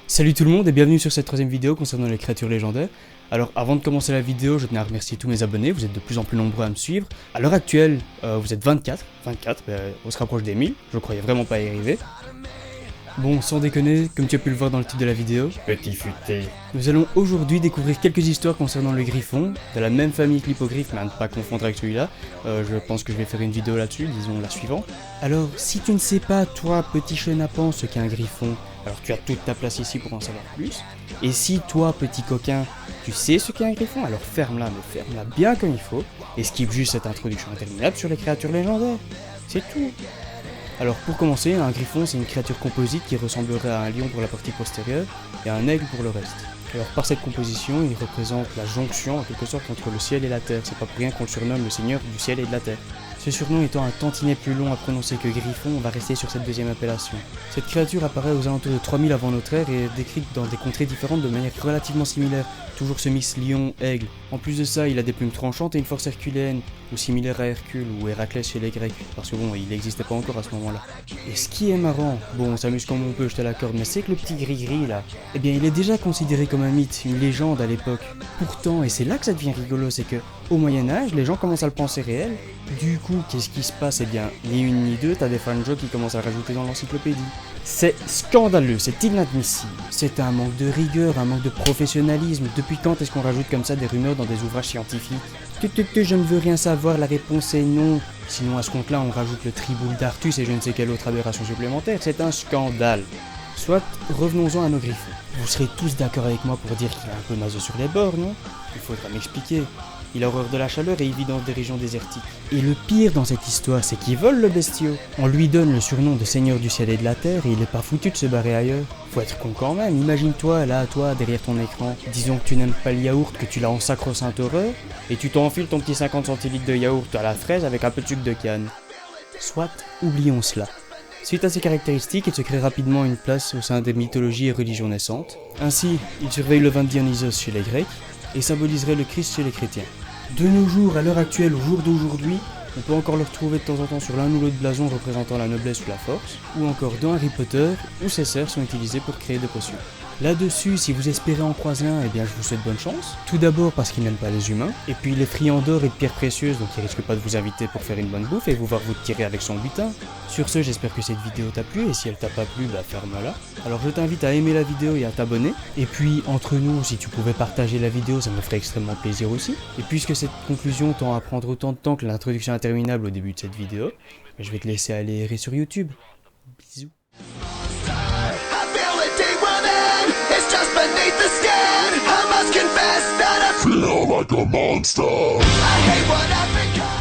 Salut tout le monde et bienvenue sur cette troisième vidéo concernant les créatures légendaires. Alors avant de commencer la vidéo, je tenais à remercier tous mes abonnés, vous êtes de plus en plus nombreux à me suivre. À l'heure actuelle, vous êtes 24, on se rapproche des 1000, je croyais vraiment pas y arriver. Bon, sans déconner, comme tu as pu le voir dans le titre de la vidéo, Petit futé. nous allons aujourd'hui découvrir quelques histoires concernant le griffon, de la même famille que l'hippogriffe, mais à ne pas confondre avec celui-là. Je pense que je vais faire une vidéo là-dessus, disons la suivante. Alors, si tu ne sais pas, toi, petit chenapan, ce qu'est un griffon, alors tu as toute ta place ici pour en savoir plus. Et si toi, petit coquin, tu sais ce qu'est un griffon, alors ferme-la, mais ferme-la bien comme il faut, et skip juste cette introduction interminable sur les créatures légendaires. C'est tout. Alors pour commencer, un griffon c'est une créature composite qui ressemblerait à un lion pour la partie postérieure et à un aigle pour le reste. Alors par cette composition, il représente la jonction en quelque sorte entre le ciel et la terre, c'est pas pour rien qu'on le surnomme le seigneur du ciel et de la terre. Ce surnom étant un tantinet plus long à prononcer que griffon, on va rester sur cette deuxième appellation. Cette créature apparaît aux alentours de 3000 avant notre ère et est décrite dans des contrées différentes de manière relativement similaire, toujours ce mix lion-aigle. En plus de ça, il a des plumes tranchantes et une force herculéenne, ou similaire à Hercule ou Héraclès chez les Grecs, parce que bon, il n'existait pas encore à ce moment-là. Et ce qui est marrant, bon on s'amuse comme on peut, je te l'accorde, mais c'est que le petit gris-gris là, eh bien il est déjà considéré comme un mythe, une légende à l'époque. Pourtant, et c'est là que ça devient rigolo, c'est que au Moyen-Âge, les gens commencent à le penser réel. Du coup, qu'est-ce qui se passe? Eh bien, ni une ni deux, t'as des fanjokes qui commencent à le rajouter dans l'encyclopédie. C'est scandaleux, c'est inadmissible. C'est un manque de rigueur, un manque de professionnalisme. Depuis quand est-ce qu'on rajoute comme ça des rumeurs dans des ouvrages scientifiques? Je ne veux rien savoir, la réponse est non. Sinon, à ce compte-là, on rajoute le triboule d'Artus et je ne sais quelle autre aberration supplémentaire. C'est un scandale. Soit, revenons-en à nos griffons. Vous serez tous d'accord avec moi pour dire qu'il est un peu naseux sur les bords, non? Il faudra m'expliquer. Il a horreur de la chaleur et il vit dans des régions désertiques. Et le pire dans cette histoire, c'est qu'il vole le bestiau. On lui donne le surnom de seigneur du ciel et de la terre et il est pas foutu de se barrer ailleurs. Faut être con quand même, imagine-toi, là, toi, derrière ton écran. Disons que tu n'aimes pas le yaourt, que tu l'as en sacro-sainte horreur, et tu t'enfiles ton petit 50 centilitres de yaourt à la fraise avec un peu de sucre de canne. Soit, oublions cela. Suite à ces caractéristiques, il se crée rapidement une place au sein des mythologies et religions naissantes. Ainsi, il surveille le vin de Dionysos chez les Grecs et symboliserait le Christ chez les chrétiens. De nos jours, à l'heure actuelle, au jour d'aujourd'hui, on peut encore le retrouver de temps en temps sur l'un ou l'autre blason représentant la noblesse ou la force, ou encore dans Harry Potter, où ces cerfs sont utilisés pour créer des potions. Là-dessus, si vous espérez en croiser un, eh bien je vous souhaite bonne chance. Tout d'abord parce qu'il n'aime pas les humains, et puis il est friand d'or et de pierres précieuses, donc il risque pas de vous inviter pour faire une bonne bouffe et vous voir vous tirer avec son butin. Sur ce, j'espère que cette vidéo t'a plu, et si elle t'a pas plu, bah ferme-la. Alors je t'invite à aimer la vidéo et à t'abonner, et puis entre nous, si tu pouvais partager la vidéo, ça me ferait extrêmement plaisir aussi. Et puisque cette conclusion tend à prendre autant de temps que l'introduction interminable au début de cette vidéo, je vais te laisser aller errer sur YouTube. Bisous. Beneath the skin, I must confess that I feel like a monster. I hate what I've become.